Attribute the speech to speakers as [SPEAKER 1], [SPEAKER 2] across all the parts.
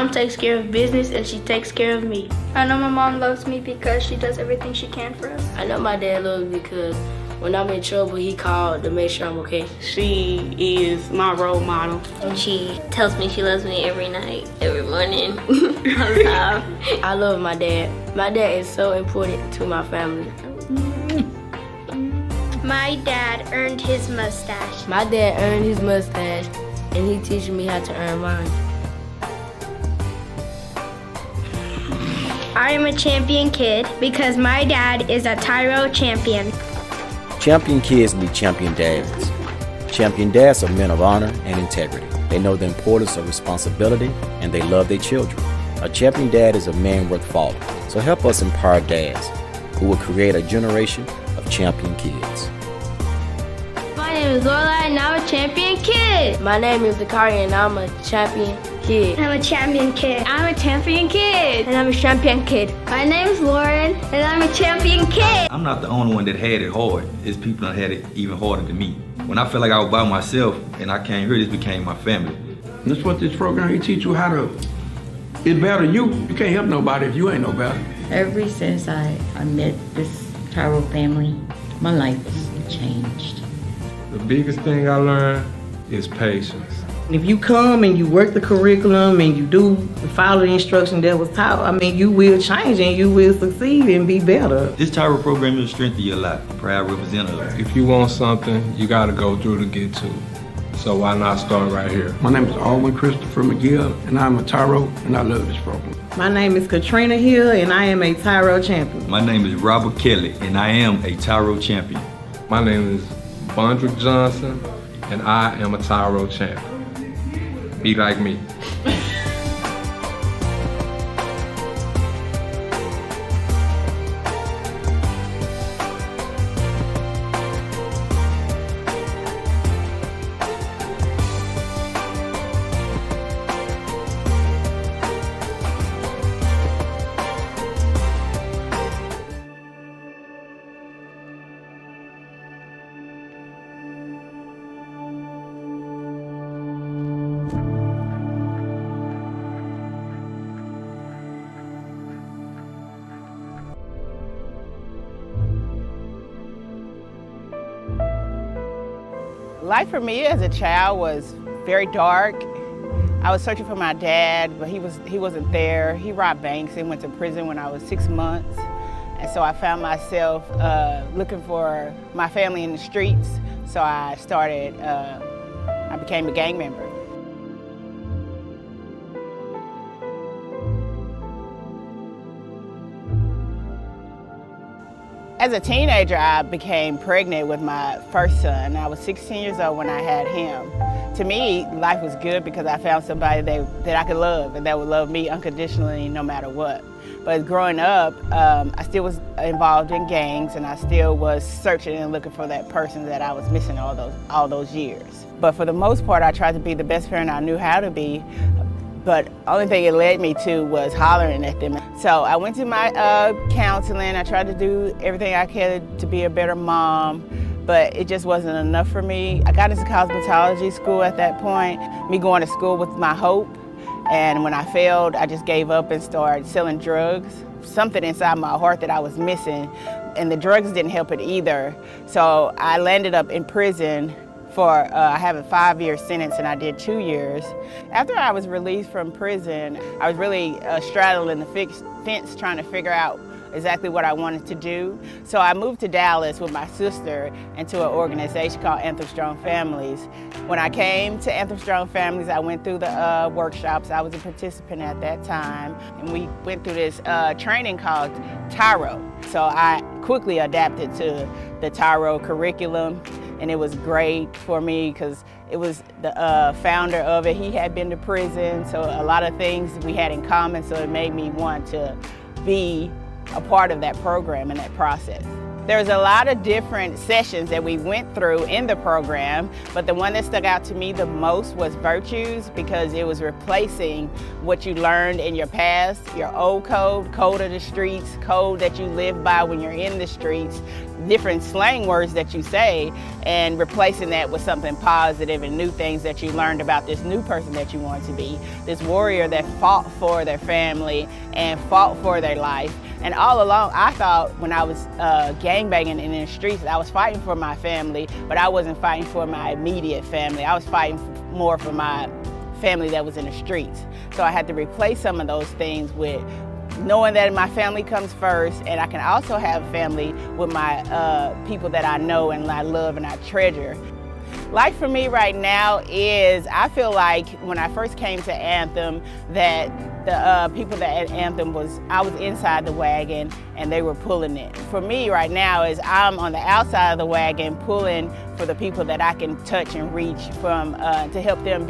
[SPEAKER 1] mom takes care of business and she takes care of me.
[SPEAKER 2] I know my mom loves me because she does everything she can for us.
[SPEAKER 1] I know my dad loves me because when I'm in trouble, he called to make sure I'm okay.
[SPEAKER 3] She is my role model.
[SPEAKER 4] And she tells me she loves me every night, every morning, all the time.
[SPEAKER 1] I love my dad. My dad is so important to my family.
[SPEAKER 2] My dad earned his mustache.
[SPEAKER 1] My dad earned his mustache, and he teaches me how to earn mine.
[SPEAKER 2] I am a champion kid because my dad is a Tyro champion.
[SPEAKER 5] Champion kids need champion dads. Champion dads are men of honor and integrity. They know the importance of responsibility, and they love their children. A champion dad is a man worth following. So help us empower dads who will create a generation of champion kids.
[SPEAKER 1] My name is Lola, and I'm a champion kid. My name is Zakaria, and I'm a champion kid.
[SPEAKER 2] I'm a champion kid.
[SPEAKER 4] I'm a champion kid.
[SPEAKER 1] And I'm a champion kid.
[SPEAKER 2] My name is Lauren, and I'm a champion kid.
[SPEAKER 6] I'm not the only one that had it hard. It's people that had it even harder than me. When I felt like I was by myself and I came here, this became my family.
[SPEAKER 7] That's what this program, it teach you how to, it's better you. You can't help nobody if you ain't no better.
[SPEAKER 8] Ever since I met this Tyro family, my life has changed.
[SPEAKER 9] The biggest thing I learned is patience.
[SPEAKER 10] If you come and you work the curriculum and you do follow the instruction that was taught, I mean, you will change and you will succeed and be better.
[SPEAKER 6] This Tyro program is the strength of your life. Proud representative.
[SPEAKER 9] If you want something, you gotta go through to get to it. So why not start right here?
[SPEAKER 7] My name is Alwyn Christopher McGill, and I'm a Tyro, and I love this program.
[SPEAKER 10] My name is Katrina Hill, and I am a Tyro champion.
[SPEAKER 6] My name is Robert Kelly, and I am a Tyro champion.
[SPEAKER 9] My name is Bondrick Johnson, and I am a Tyro champion. Be like me.
[SPEAKER 3] Life for me as a child was very dark. I was searching for my dad, but he wasn't there. He robbed banks and went to prison when I was 6 months. And so I found myself looking for my family in the streets. So I became a gang member. As a teenager, I became pregnant with my first son. I was 16 years old when I had him. To me, life was good because I found somebody that I could love and that would love me unconditionally no matter what. But growing up, I still was involved in gangs and I still was searching and looking for that person that I was missing all those years. But for the most part, I tried to be the best parent I knew how to be. But the only thing it led me to was hollering at them. So I went to my counseling. I tried to do everything I could to be a better mom, but it just wasn't enough for me. I got into cosmetology school at that point. Me going to school was my hope. And when I failed, I just gave up and started selling drugs. Something inside my heart that I was missing, and the drugs didn't help it either. So I landed up in prison for I have a 5-year sentence and I did 2 years. After I was released from prison, I was really straddling the fence trying to figure out exactly what I wanted to do. So I moved to Dallas with my sister into an organization called Anthem Strong Families. When I came to Anthem Strong Families, I went through the workshops. I was a participant at that time, and we went through this training called Tyro. So I quickly adapted to the Tyro curriculum, and it was great for me because it was the founder of it. He had been to prison, so a lot of things we had in common, so it made me want to be a part of that program and that process. There's a lot of different sessions that we went through in the program, but the one that stuck out to me the most was virtues, because it was replacing what you learned in your past, your old code of the streets, code that you live by when you're in the streets, different slang words that you say, and replacing that with something positive and new things that you learned about this new person that you want to be, this warrior that fought for their family and fought for their life. And all along, I thought when I was gangbanging in the streets, I was fighting for my family, but I wasn't fighting for my immediate family. I was fighting more for my family that was in the streets. So I had to replace some of those things with knowing that my family comes first, and I can also have family with my people that I know and I love and I treasure. Life for me right now is, I feel like when I first came to Anthem, that the people that at Anthem I was inside the wagon and they were pulling it. For me right now is I'm on the outside of the wagon pulling for the people that I can touch and reach from to help them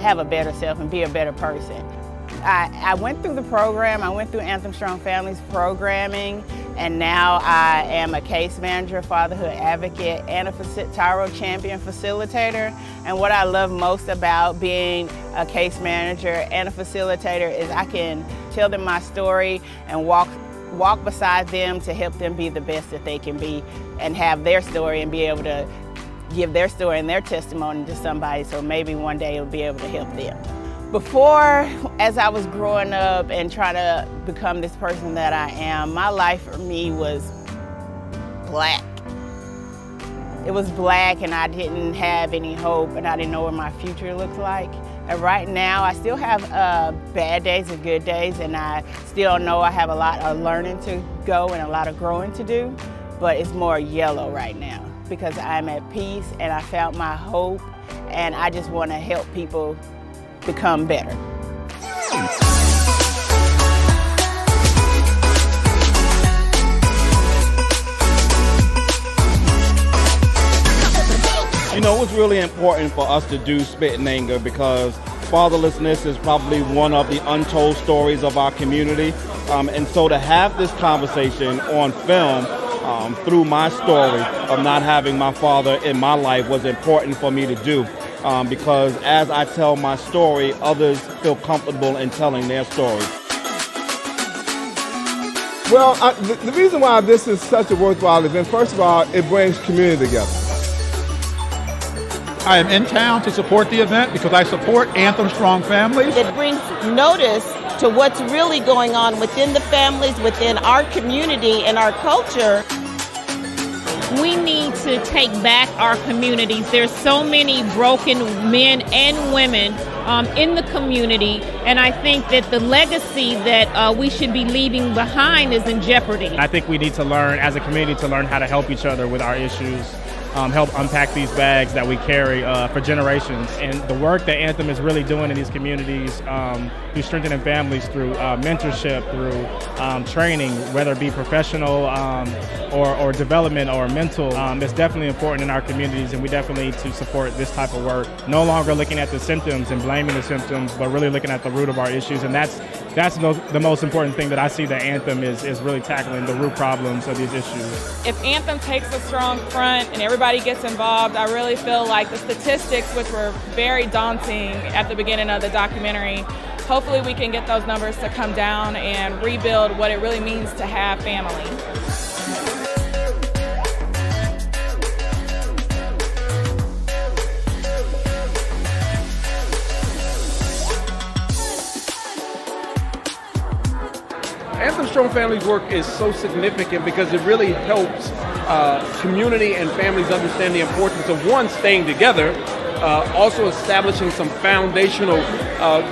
[SPEAKER 3] have a better self and be a better person. I went through the program, I went through Anthem Strong Families programming, and now I am a case manager, fatherhood advocate, and a Tyro champion facilitator. And what I love most about being a case manager and a facilitator is I can tell them my story and walk beside them to help them be the best that they can be and have their story and be able to give their story and their testimony to somebody, so maybe one day it'll be able to help them. Before, as I was growing up and trying to become this person that I am, my life for me was black. It was black, and I didn't have any hope, and I didn't know what my future looked like. And right now, I still have bad days and good days, and I still know I have a lot of learning to go and a lot of growing to do, but it's more yellow right now because I'm at peace and I found my hope, and I just want to help people become better.
[SPEAKER 11] You know, it was really important for us to do Spit and Anger because fatherlessness is probably one of the untold stories of our community. And so to have this conversation on film through my story of not having my father in my life was important for me to do. Because as I tell my story, others feel comfortable in telling their story.
[SPEAKER 12] Well, the reason why this is such a worthwhile event, first of all, it brings community together.
[SPEAKER 13] I am in town to support the event because I support Anthem Strong Families.
[SPEAKER 14] It brings notice to what's really going on within the families, within our community and our culture.
[SPEAKER 15] We need to take back our communities. There's so many broken men and women in the community, and I think that the legacy that we should be leaving behind is in jeopardy.
[SPEAKER 16] I think we need to learn, as a community, to learn how to help each other with our issues, help unpack these bags that we carry for generations. And the work that Anthem is really doing in these communities through strengthening families, through mentorship, through training, whether it be professional or development or mental, is definitely important in our communities, and we definitely need to support this type of work. No longer looking at the symptoms and blaming the symptoms, but really looking at the root of our issues. And that's the most important thing that I see that Anthem is really tackling, the root problems of these issues.
[SPEAKER 17] If Anthem takes a strong front and everybody gets involved, I really feel like the statistics, which were very daunting at the beginning of the documentary, hopefully we can get those numbers to come down and rebuild what it really means to have family.
[SPEAKER 7] Anthem Strong Families work is so significant because it really helps community and families understand the importance of, one, staying together, also establishing some foundational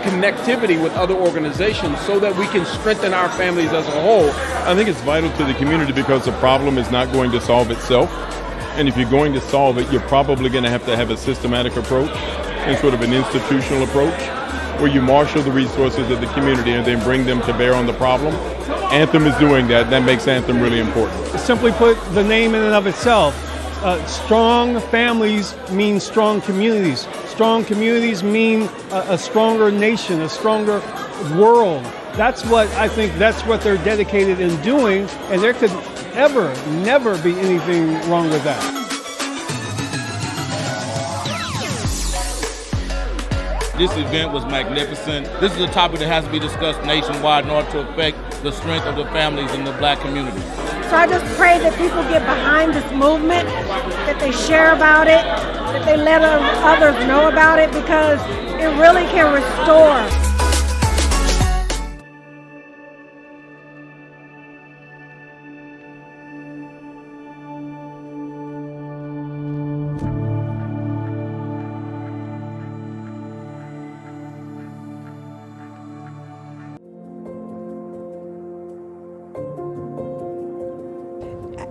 [SPEAKER 7] connectivity with other organizations so that we can strengthen our families as a whole.
[SPEAKER 18] I think it's vital to the community because the problem is not going to solve itself. And if you're going to solve it, you're probably going to have a systematic approach and sort of an institutional approach where you marshal the resources of the community and then bring them to bear on the problem. Anthem is doing that. That makes Anthem really important.
[SPEAKER 19] Simply put, the name in and of itself, strong families mean strong communities. Strong communities mean a stronger nation, a stronger world. That's what I think, that's what they're dedicated in doing, and there could ever, never be anything wrong with that.
[SPEAKER 20] This event was magnificent. This is a topic that has to be discussed nationwide in order to affect the strength of the families in the Black community.
[SPEAKER 21] So I just pray that people get behind this movement, that they share about it, that they let others know about it, because it really can restore.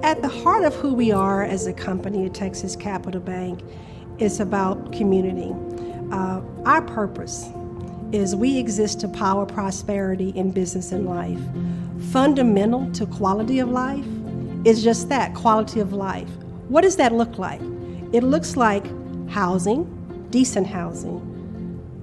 [SPEAKER 22] At the heart of who we are as a company at Texas Capital Bank is about community. Our purpose is we exist to power prosperity in business and life. Fundamental to quality of life is just that, quality of life. What does that look like? It looks like housing, decent housing,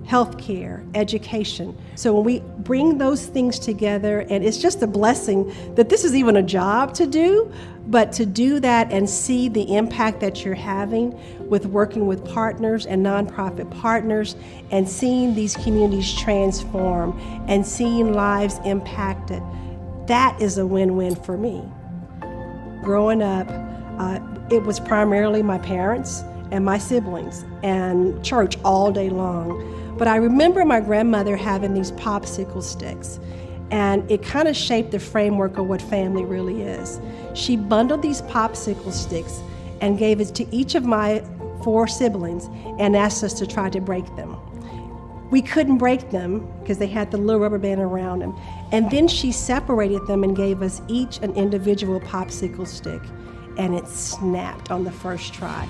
[SPEAKER 22] healthcare, education. So when we bring those things together, and it's just a blessing that this is even a job to do, but to do that and see the impact that you're having with working with partners and nonprofit partners and seeing these communities transform and seeing lives impacted, that is a win-win for me. Growing up, it was primarily my parents and my siblings and church all day long. But I remember my grandmother having these popsicle sticks, and it kind of shaped the framework of what family really is. She bundled these popsicle sticks and gave it to each of my 4 siblings and asked us to try to break them. We couldn't break them because they had the little rubber band around them. And then she separated them and gave us each an individual popsicle stick, and it snapped on the first try.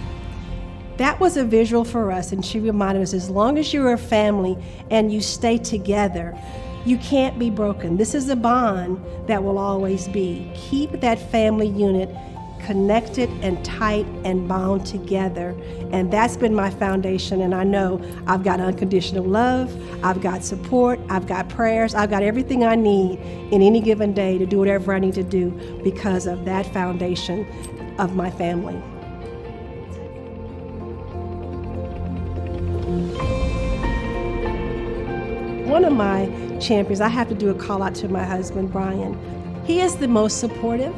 [SPEAKER 22] That was a visual for us, and she reminded us, as long as you're a family and you stay together, you can't be broken. This is a bond that will always be. Keep that family unit connected and tight and bound together. And that's been my foundation, and I know I've got unconditional love, I've got support, I've got prayers, I've got everything I need in any given day to do whatever I need to do because of that foundation of my family. One of my champions, I have to do a call out to my husband, Brian. He is the most supportive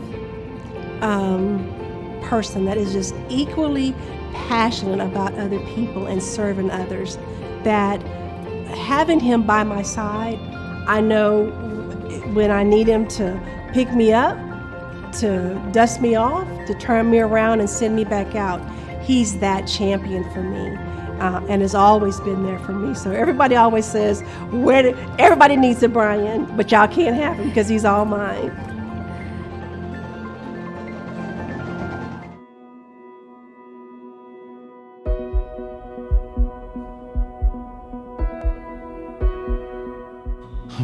[SPEAKER 22] person that is just equally passionate about other people and serving others. That having him by my side, I know when I need him to pick me up, to dust me off, to turn me around and send me back out, he's that champion for me. And has always been there for me. So everybody always says, everybody needs a Brian, but y'all can't have him because he's all mine.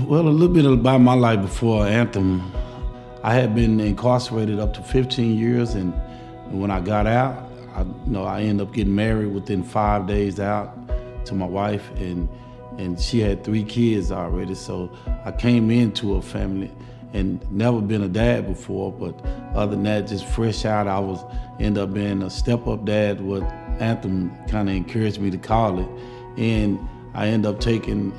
[SPEAKER 23] Well, a little bit about my life before Anthem. I had been incarcerated up to 15 years, and when I got out, I ended up getting married within 5 days out to my wife, and she had 3 kids already. So I came into a family and never been a dad before, but other than that, just fresh out, I ended up being a step-up dad, what Anthem kind of encouraged me to call it. And I ended up taking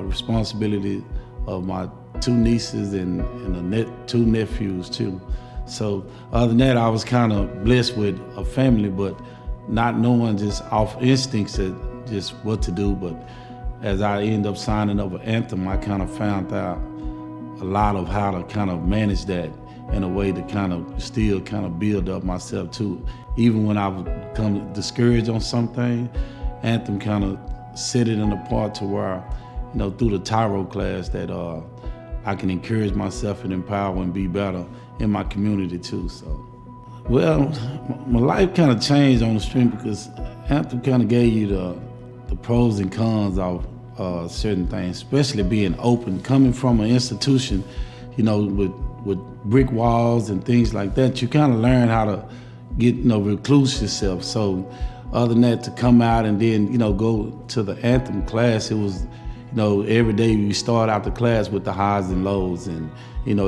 [SPEAKER 23] responsibility of my 2 nieces and 2 nephews too. So other than that, I was kind of blessed with a family, but not knowing just off instincts that just what to do. But as I ended up signing up with Anthem, I kind of found out a lot of how to kind of manage that in a way to kind of still kind of build up myself too. Even when I would become discouraged on something, Anthem kind of set it in a part to where, through the Tyro class that I can encourage myself and empower and be better in my community too. So, well, my life kind of changed on the stream because Anthem kind of gave you the pros and cons of certain things, especially being open, coming from an institution, with brick walls and things like that. You kind of learn how to get, recluse yourself. So, other than that, to come out and then, go to the Anthem class, it was, every day we start out the class with the highs and lows, and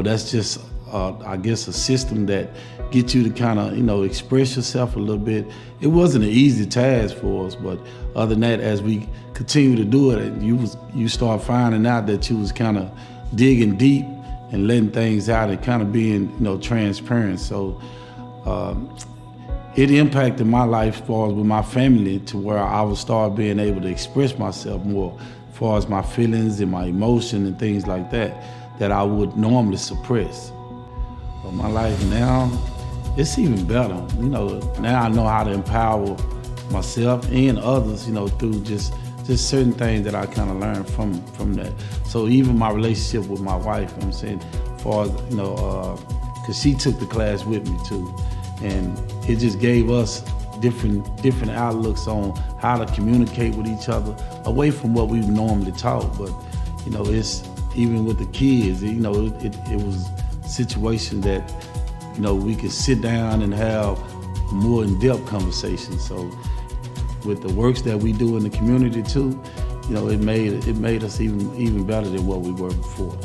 [SPEAKER 23] that's just I guess, a system that gets you to kind of, express yourself a little bit. It wasn't an easy task for us, but other than that, as we continue to do it, you start finding out that you was kind of digging deep and letting things out and kind of being, transparent. So it impacted my life as far as with my family to where I would start being able to express myself more as far as my feelings and my emotion and things like that I would normally suppress. But my life now, it's even better. Now I know how to empower myself and others, through just certain things that I kind of learned from that. So even my relationship with my wife, I'm saying, as far as, because she took the class with me too. And it just gave us different outlooks on how to communicate with each other away from what we normally taught. But, it's even with the kids, it was a situation that, we could sit down and have more in-depth conversations. So with the works that we do in the community too, it made us even better than what we were before.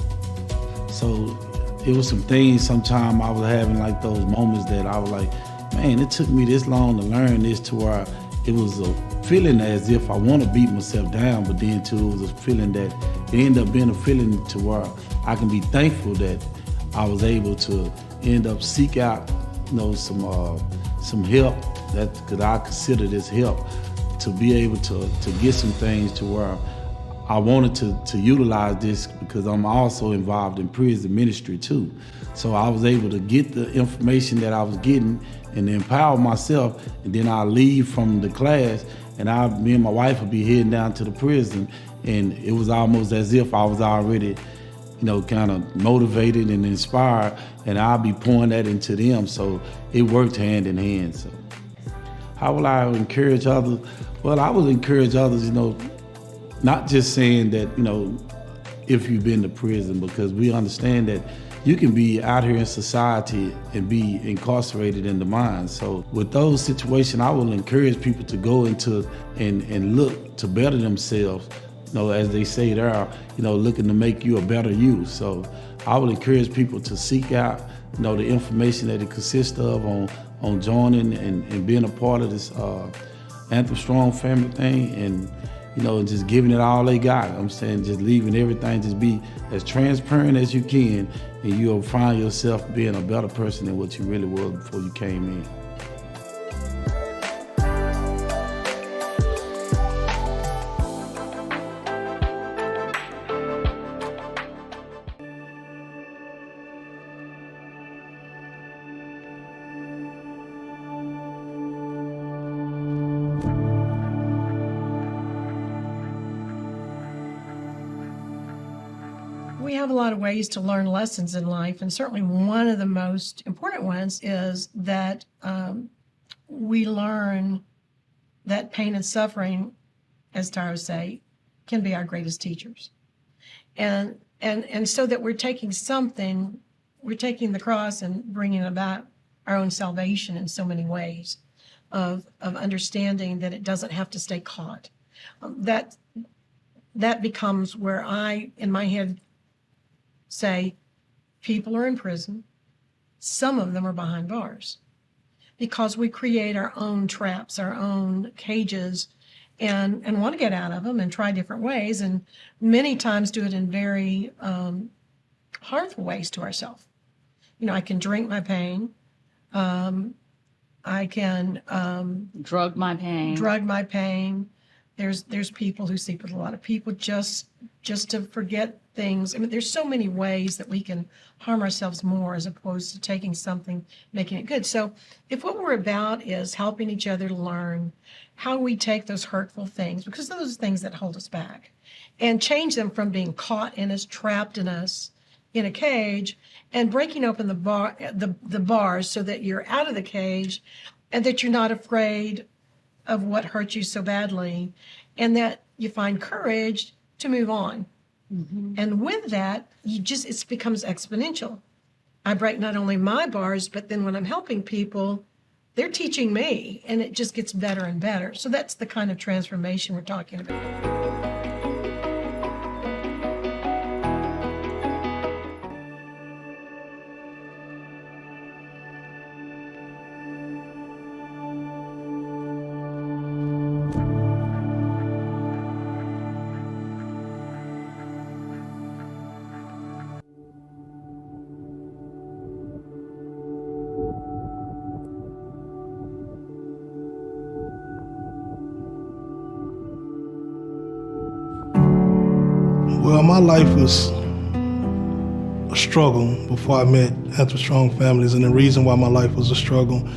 [SPEAKER 23] So it was some things sometime I was having like those moments that I was like, man, it took me this long to learn this, to where it was a feeling as if I want to beat myself down, but then too it was a feeling that it ended up being a feeling to where I can be thankful that I was able to end up seek out, some help, because I consider this help, to be able to get some things to where I wanted to utilize this, because I'm also involved in prison ministry too. So I was able to get the information that I was getting and empower myself, and then I'll leave from the class and me and my wife would be heading down to the prison, and it was almost as if I was already kind of motivated and inspired, and I'll be pouring that into them. So it worked hand in hand. So how will I encourage others? Well, I would encourage others, not just saying that, if you've been to prison, because we understand that you can be out here in society and be incarcerated in the mind. So with those situations, I will encourage people to go into and look to better themselves, as they say there, looking to make you a better you. So I would encourage people to seek out, the information that it consists of on joining and being a part of this Anthem Strong family thing, and just giving it all they got. I'm saying just leaving everything, just be as transparent as you can, and you'll find yourself being a better person than what you really were before you came in.
[SPEAKER 21] We have a lot of ways to learn lessons in life, and certainly one of the most important ones is that we learn that pain and suffering, as Tyro say, can be our greatest teachers. And so that we're taking the cross and bringing about our own salvation in so many ways of understanding that it doesn't have to stay caught. That becomes where I, in my head, say people are in prison, some of them are behind bars, because we create our own traps, our own cages, and want to get out of them and try different ways, and many times do it in very harmful ways to ourselves. I can drink my pain, I can
[SPEAKER 8] drug my pain. There's
[SPEAKER 21] people who sleep with a lot of people just to forget things. I mean, there's so many ways that we can harm ourselves more as opposed to taking something, making it good. So if what we're about is helping each other to learn how we take those hurtful things, because those are things that hold us back, and change them from being caught in us, trapped in us, in a cage, and breaking open the bars so that you're out of the cage and that you're not afraid of what hurt you so badly, and that you find courage to move on. Mm-hmm. And with that, it becomes exponential. I break not only my bars, but then when I'm helping people, they're teaching me, and it just gets better and better. So that's the kind of transformation we're talking about.
[SPEAKER 1] Well, my life was a struggle before I met Anthem Strong Families, and the reason why my life was a struggle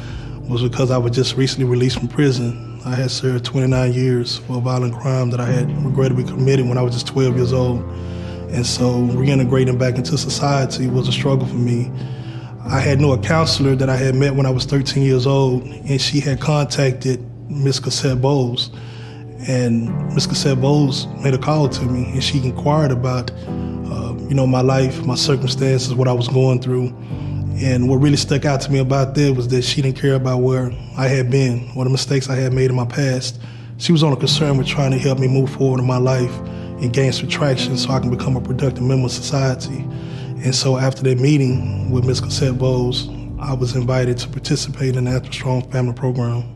[SPEAKER 1] was because I was just recently released from prison. I had served 29 years for a violent crime that I had regrettably committed when I was just 12 years old. And so reintegrating back into society was a struggle for me. I had knew a counselor that I had met when I was 13 years old, and she had contacted Miss Cassette Bowles. And Miss Cassette Bowles made a call to me, and she inquired about, my life, my circumstances, what I was going through. And what really stuck out to me about that was that she didn't care about where I had been or the mistakes I had made in my past. She was only concerned with trying to help me move forward in my life and gain some traction so I can become a productive member of society. And so after that meeting with Ms. Cassette Bowles, I was invited to participate in the Anthem Strong Family Program.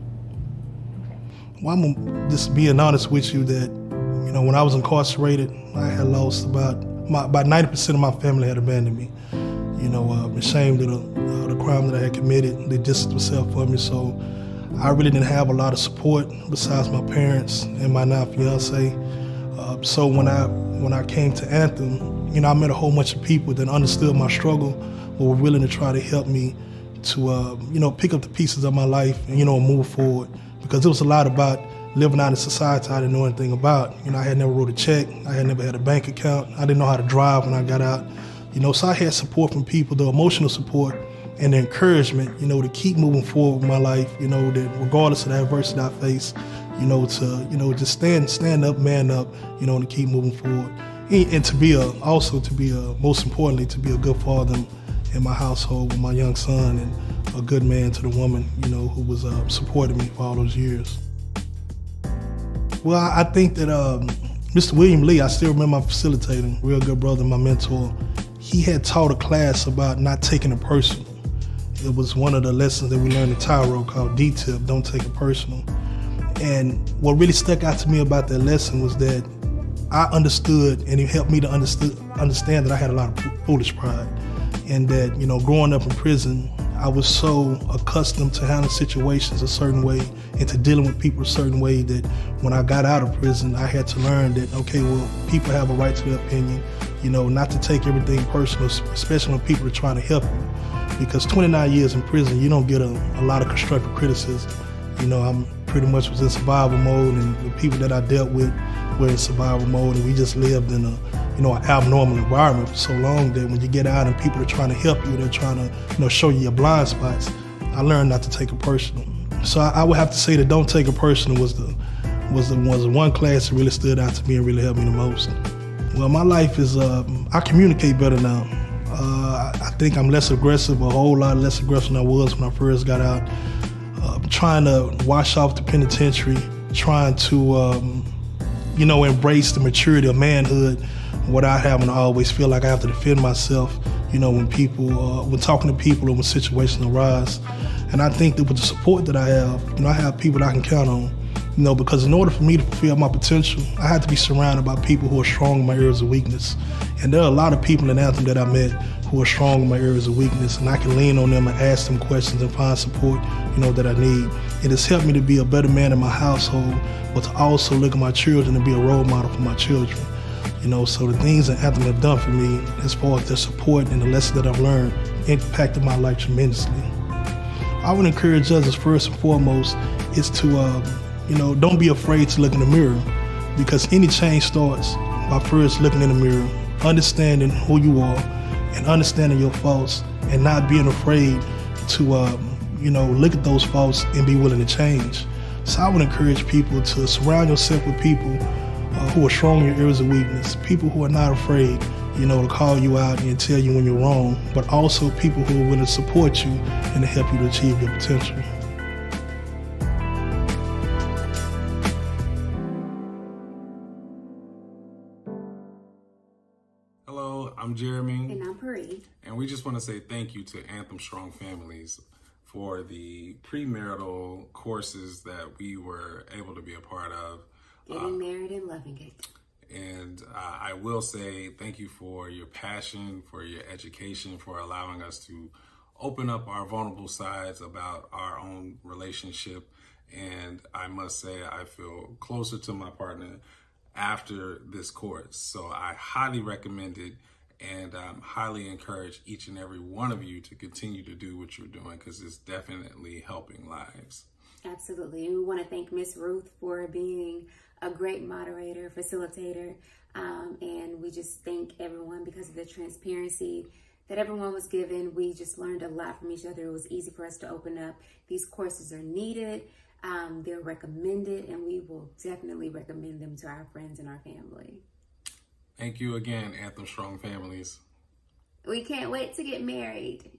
[SPEAKER 1] Well, I'm just being honest with you that, when I was incarcerated, I had lost about 90% of my family had abandoned me. Ashamed of the crime that I had committed. They distanced themselves from me, so I really didn't have a lot of support besides my parents and my now fiance. So when I came to Anthem, I met a whole bunch of people that understood my struggle, but were willing to try to help me to, pick up the pieces of my life and, move forward. Because it was a lot about living out in society I didn't know anything about. I had never wrote a check. I had never had a bank account. I didn't know how to drive when I got out. So I had support from people, the emotional support and the encouragement, to keep moving forward with my life, that regardless of the adversity I face, to just stand up, man up, and to keep moving forward. And to be most importantly, to be a good father in my household with my young son and a good man to the woman, who was supporting me for all those years. Well, I think that Mr. William Lee, I still remember my facilitator, real good brother, my mentor. He had taught a class about not taking it personal. It was one of the lessons that we learned in Tyro called D-Tip, don't take it personal. And what really stuck out to me about that lesson was that I understood, and it helped me to understand that I had a lot of foolish pride. And that, growing up in prison, I was so accustomed to handling situations a certain way and to dealing with people a certain way that when I got out of prison, I had to learn that, okay, well, people have a right to their opinion, not to take everything personal, especially when people are trying to help you. Because 29 years in prison, you don't get a lot of constructive criticism. I'm pretty much was in survival mode, and the people that I dealt with were in survival mode, and we just lived in an abnormal environment for so long that when you get out and people are trying to help you, they're trying to, show you your blind spots. I learned not to take it personal. So I would have to say that don't take it personal was the one class that really stood out to me and really helped me the most. Well, my life is, I communicate better now. I think I'm less aggressive, a whole lot less aggressive than I was when I first got out. Trying to wash off the penitentiary, trying to, embrace the maturity of manhood without having to always feel like I have to defend myself, when talking to people or when situations arise. And I think that with the support that I have people that I can count on, because in order for me to fulfill my potential, I had to be surrounded by people who are strong in my areas of weakness. And there are a lot of people in Anthem that I met who are strong in my areas of weakness, and I can lean on them and ask them questions and find support, that I need. It has helped me to be a better man in my household, but to also look at my children and be a role model for my children. So the things that Anthem have done for me, as far as their support and the lessons that I've learned, impacted my life tremendously. I would encourage others first and foremost is to, don't be afraid to look in the mirror, because any change starts by first looking in the mirror, understanding who you are and understanding your faults and not being afraid to, look at those faults and be willing to change. So I would encourage people to surround yourself with people who are strong in your areas of weakness, people who are not afraid, to call you out and tell you when you're wrong, but also people who are willing to support you and to help you to achieve your potential.
[SPEAKER 4] Hello, I'm Jeremy.
[SPEAKER 5] And I'm Parie.
[SPEAKER 4] And we just want to say thank you to Anthem Strong Families for the premarital courses that we were able to be a part of.
[SPEAKER 5] Getting married and loving it.
[SPEAKER 4] And I will say thank you for your passion, for your education, for allowing us to open up our vulnerable sides about our own relationship. And I must say I feel closer to my partner after this course. So I highly recommend it, and highly encourage each and every one of you to continue to do what you're doing, because it's definitely helping lives.
[SPEAKER 5] Absolutely. And we want to thank Miss Ruth for being a great moderator, facilitator, and we just thank everyone because of the transparency that everyone was given. We just learned a lot from each other. It was easy for us to open up. These courses are needed, they're recommended, and we will definitely recommend them to our friends and our family.
[SPEAKER 4] Thank you again, Anthem Strong Families.
[SPEAKER 5] We can't wait to get married.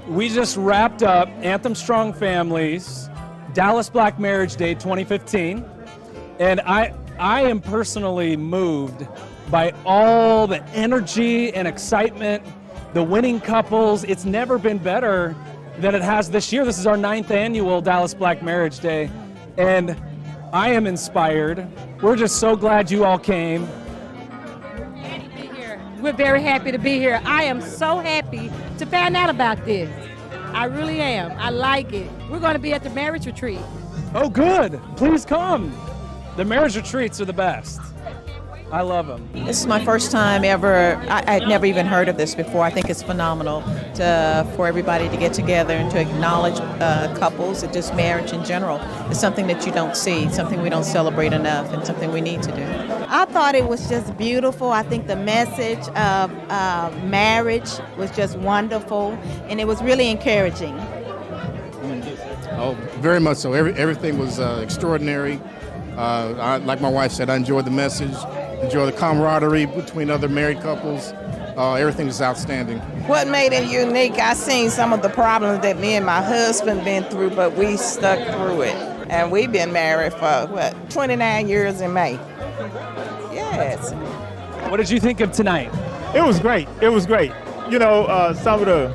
[SPEAKER 2] We just wrapped up Anthem Strong Families Dallas Black Marriage Day 2015, and I am personally moved by all the energy and excitement, the winning couples. It's never been better than it has this year. This is our 9th annual Dallas Black Marriage Day, and I am inspired. We're just so glad you all came.
[SPEAKER 6] We're very happy to be here. I am so happy to find out about this. I really am. I like it. We're going to be at the marriage retreat.
[SPEAKER 2] Oh, good. Please come. The marriage retreats are the best. I love them.
[SPEAKER 10] This is my first time ever. I'd never even heard of this before. I think it's phenomenal for everybody to get together and to acknowledge couples and just marriage in general. It's something that you don't see, something we don't celebrate enough, and something we need to do.
[SPEAKER 14] I thought it was just beautiful. I think the message of marriage was just wonderful, and it was really encouraging.
[SPEAKER 24] Oh, very much so. Everything was extraordinary. Like my wife said, I enjoyed the message, enjoyed the camaraderie between other married couples. Everything is outstanding.
[SPEAKER 25] What made it unique, I seen some of the problems that me and my husband been through, but we stuck through it. And we've been married for, 29 years in May. Yes.
[SPEAKER 2] What did you think of tonight?
[SPEAKER 26] It was great. It was great. You know, some of the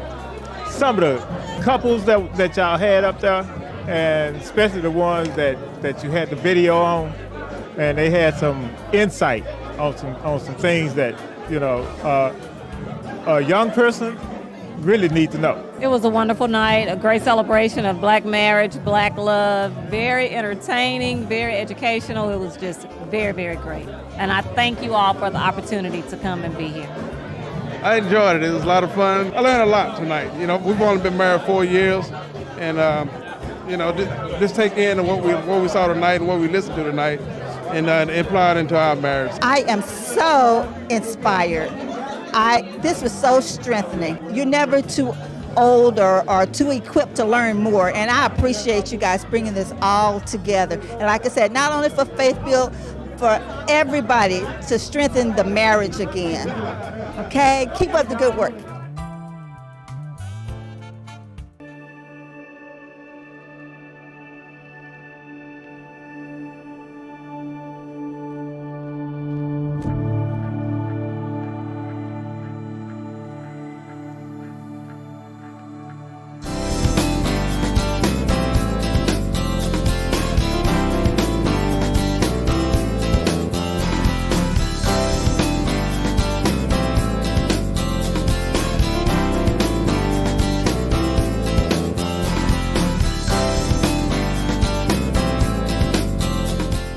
[SPEAKER 26] couples that y'all had up there, and especially the ones that you had the video on, and they had some insight on some things that, you know, a young person really need to know.
[SPEAKER 6] It was a wonderful night, a great celebration of Black marriage, Black love, very entertaining, very educational. It was just very, very great. And I thank you all for the opportunity to come and be here.
[SPEAKER 27] I enjoyed it. It was a lot of fun. I learned a lot tonight. You know, we've only been married 4 years, and you know, just take in what we saw tonight and what we listened to tonight, and apply it into our marriage.
[SPEAKER 28] I am so inspired. This was so strengthening. You're never too old or too equipped to learn more, and I appreciate you guys bringing this all together. And like I said, not only for Faith Build, for everybody to strengthen the marriage again. Okay? Keep up the good work.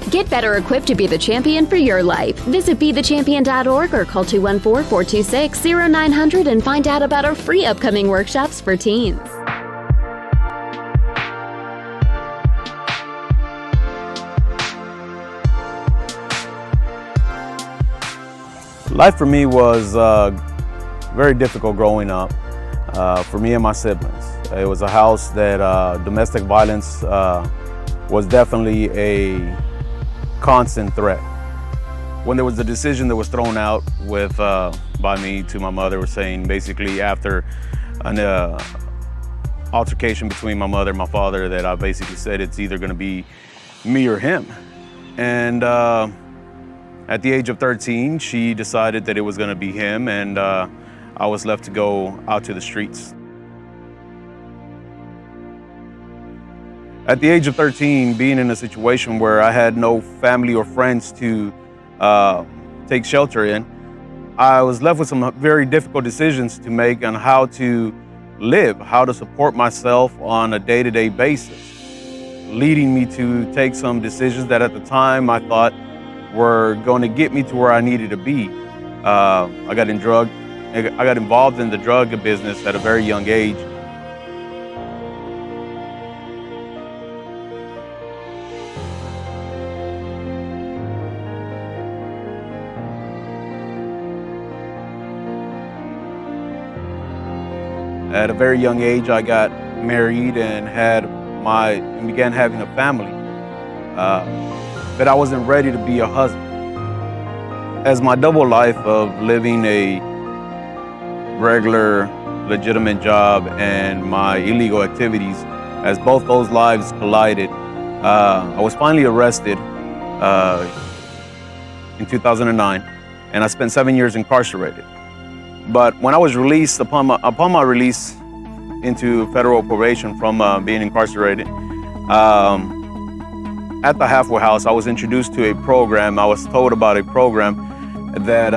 [SPEAKER 29] Get better equipped to be the champion for your life. Visit BeTheChampion.org or call 214-426-0900 and find out about our free upcoming workshops for teens.
[SPEAKER 30] Life for me was very difficult growing up for me and my siblings. It was a house that domestic violence was definitely a constant threat. When there was a decision that was thrown out with by me to my mother, was saying basically after an altercation between my mother and my father, that I basically said it's either going to be me or him. And at the age of 13, she decided that it was going to be him, and I was left to go out to the streets. At the age of 13, being in a situation where I had no family or friends to take shelter in, I was left with some very difficult decisions to make on how to live, how to support myself on a day-to-day basis. leading me to take some decisions that at the time I thought were going to get me to where I needed to be. I got involved in the drug business at a very young age. At a very young age, I got married and began having a family. But I wasn't ready to be a husband. As my double life of living a regular, legitimate job and my illegal activities, as both those lives collided, I was finally arrested in 2009, and I spent 7 years incarcerated. But when I was released, upon my release into federal probation from being incarcerated, at the halfway house, I was introduced to a program. I was told about a program that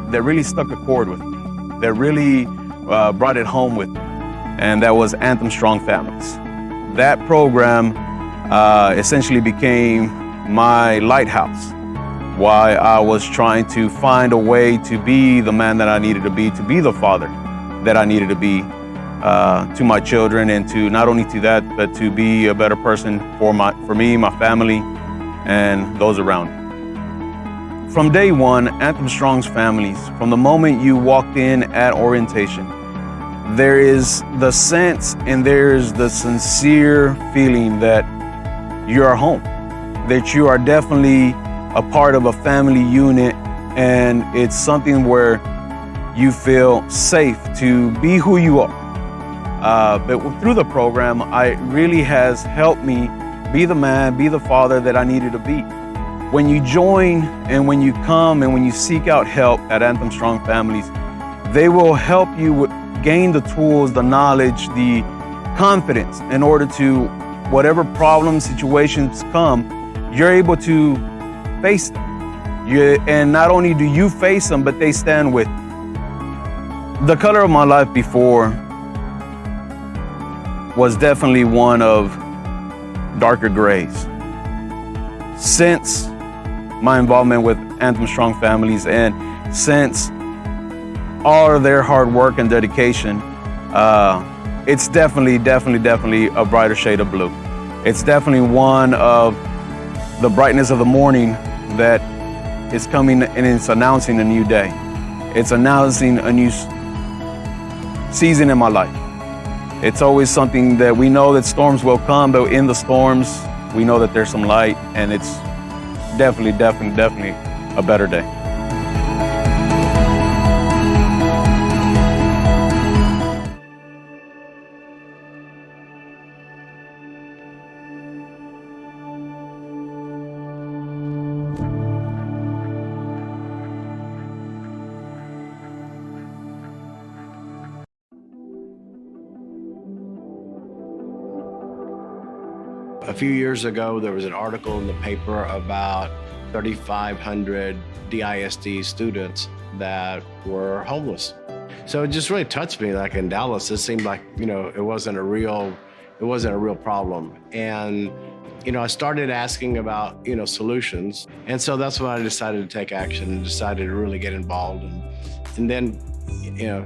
[SPEAKER 30] really stuck a chord with me, that really brought it home with me, and that was Anthem Strong Families. That program essentially became my lighthouse while I was trying to find a way to be the man that I needed to be the father that I needed to be to my children, and to not only to that, but to be a better person for me, my family, and those around me. From day one, Anthem Strong's Families, from the moment you walked in at orientation, there is the sense and there's the sincere feeling that you are home, that you are definitely a part of a family unit, and it's something where you feel safe to be who you are. But through the program, it really has helped me be the man, be the father that I needed to be. When you join and when you come and when you seek out help at Anthem Strong Families, they will help you gain the tools, the knowledge, the confidence in order to, whatever problems, situations come, you're able to face them. And not only do you face them, but they stand with you. The color of my life before was definitely one of darker grays. Since my involvement with Anthem Strong Families and since all of their hard work and dedication, it's definitely a brighter shade of blue. It's definitely one of the brightness of the morning that is coming, and it's announcing a new day. It's announcing a new season in my life. It's always something that we know that storms will come, but in the storms, we know that there's some light, and it's definitely a better day.
[SPEAKER 3] A few years ago, there was an article in the paper about 3,500 DISD students that were homeless. So it just really touched me. Like in Dallas, it seemed like, it wasn't a real problem. And, I started asking about, solutions. And so that's when I decided to take action and decided to really get involved. And then,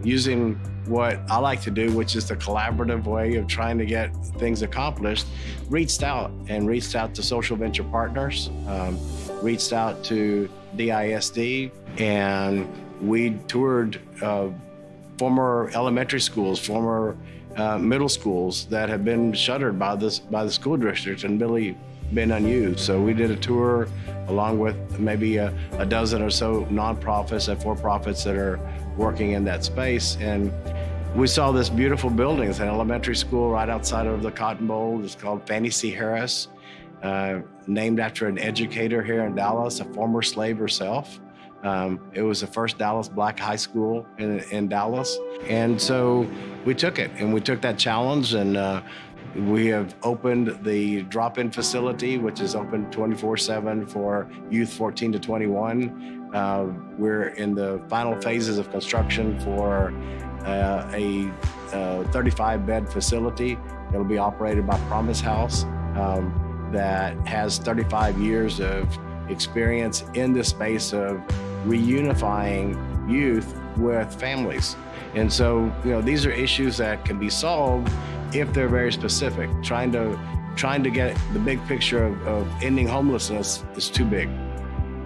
[SPEAKER 3] using what I like to do, which is the collaborative way of trying to get things accomplished, reached out to social venture partners, reached out to DISD, and we toured former elementary schools, former middle schools that have been shuttered by the school district and really been unused. So we did a tour along with maybe a dozen or so nonprofits and for-profits that are working in that space. And we saw this beautiful building. It's an elementary school right outside of the Cotton Bowl. It's called Fannie C. Harris, named after an educator here in Dallas, a former slave herself. It was the first Dallas Black high school in Dallas. And so we took it, and we took that challenge, and we have opened the drop-in facility, which is open 24/7 for youth 14 to 21. We're in the final phases of construction for a 35-bed facility. It'll be operated by Promise House. that has 35 years of experience in the space of reunifying youth with families. And so, these are issues that can be solved if they're very specific. Trying to get the big picture of ending homelessness is too big.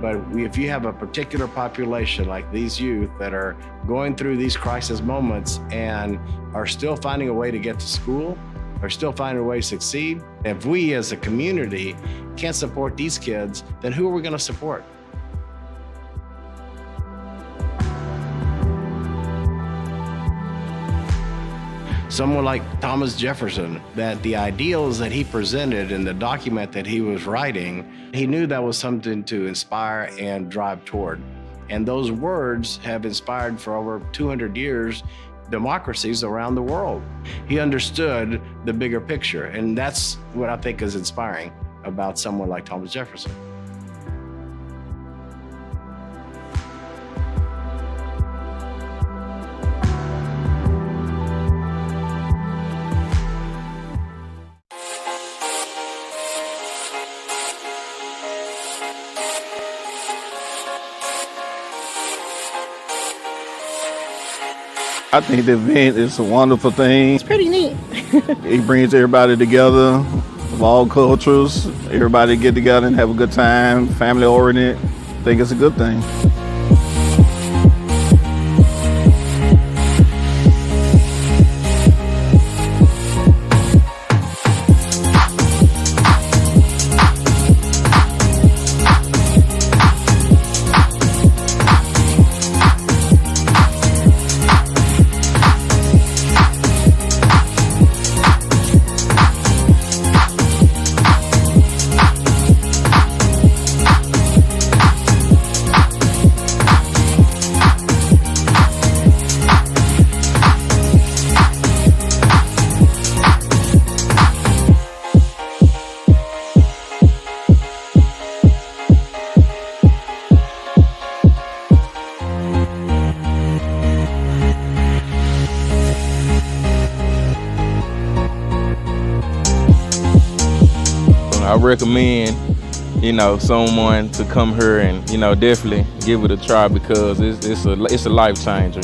[SPEAKER 3] But if you have a particular population like these youth that are going through these crisis moments and are still finding a way to get to school, are still finding a way to succeed, if we as a community can't support these kids, then who are we going to support? Someone like Thomas Jefferson, that the ideals that he presented in the document that he was writing, he knew that was something to inspire and drive toward. And those words have inspired for over 200 years democracies around the world. He understood the bigger picture, and that's what I think is inspiring about someone like Thomas Jefferson.
[SPEAKER 7] I think the event is a wonderful thing.
[SPEAKER 9] It's pretty neat.
[SPEAKER 7] It brings everybody together of all cultures. Everybody get together and have a good time, family oriented. I think it's a good thing. I recommend, someone to come here and, definitely give it a try because it's a life changer,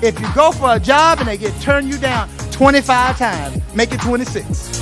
[SPEAKER 11] If you go for a job and they turn you down 25 times, make it 26.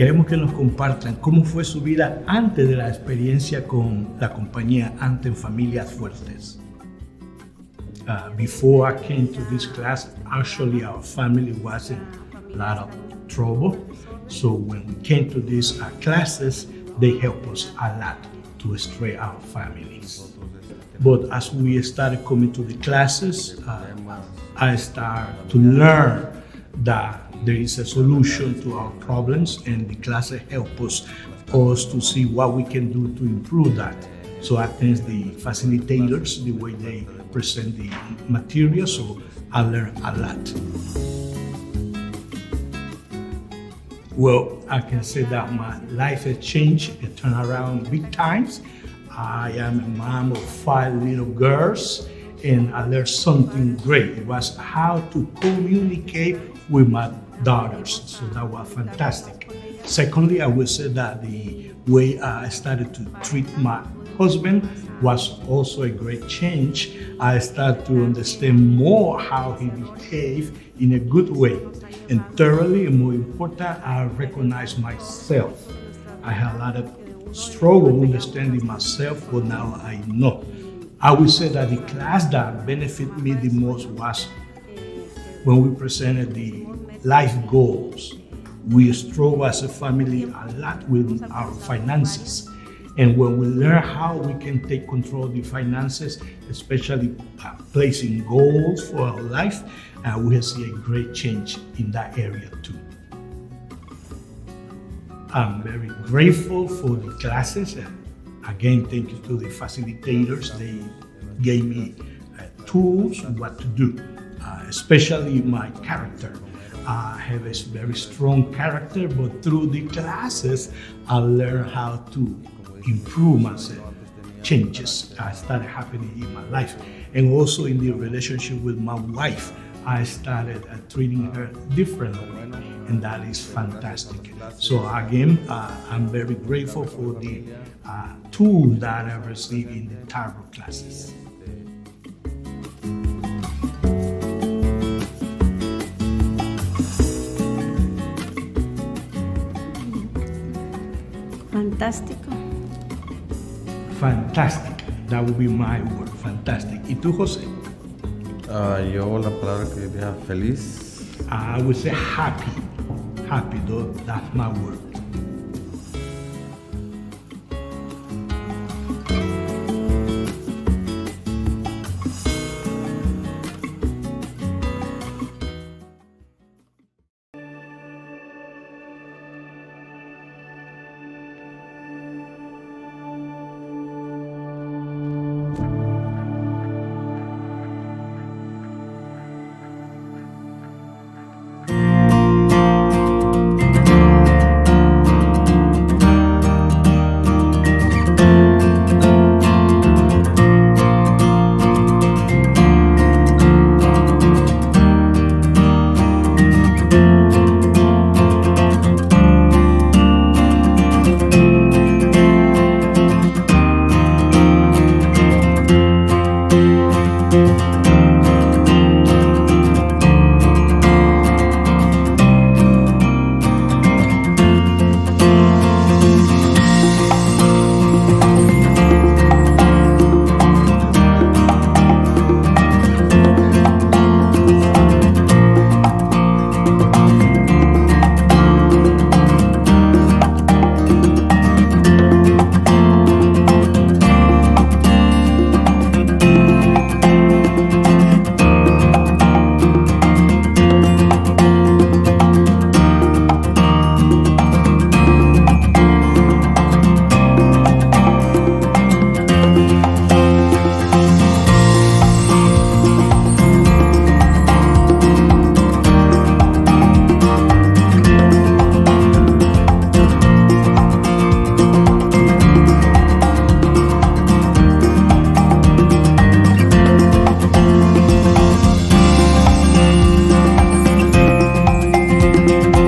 [SPEAKER 12] Queremos que nos compartan cómo fue su vida antes de la experiencia con la compañía Anthem Familias Fuertes. Before I came to this class, actually our family was in a lot of trouble. So when we came to these classes, they helped us a lot to straighten our families. But as we started coming to the classes, I started to learn that there is a solution to our problems, and the classes help us to see what we can do to improve that. So I thank the facilitators, the way they present the material, so I learned a lot. Well, I can say that my life has changed, it turned around big times. I am a mom of 5 little girls, and I learned something great. It was how to communicate with my daughters, so that was fantastic. Secondly, I would say that the way I started to treat my husband was also a great change. I started to understand more how he behaved in a good way. And thoroughly, and more important, I recognize myself. I had a lot of struggle understanding myself, but now I know. I would say that the class that benefited me the most was when we presented the life goals. We struggle as a family a lot with our finances. And when we learn how we can take control of the finances, especially placing goals for our life, we have seen a great change in that area too. I'm very grateful for the classes. And again, thank you to the facilitators. They gave me tools on what to do, especially my character. I have a very strong character, but through the classes, I learned how to improve myself. Changes started happening in my life. And also in the relationship with my wife, I started treating her differently, and that is fantastic. So again, I'm very grateful for the tools that I received in the tarot classes.
[SPEAKER 9] Fantástico.
[SPEAKER 12] Fantastic. That would be my word. Fantastic. ¿Y tú, José?
[SPEAKER 13] Yo la palabra que diría feliz.
[SPEAKER 12] I would say happy. Happy, though, that's my word.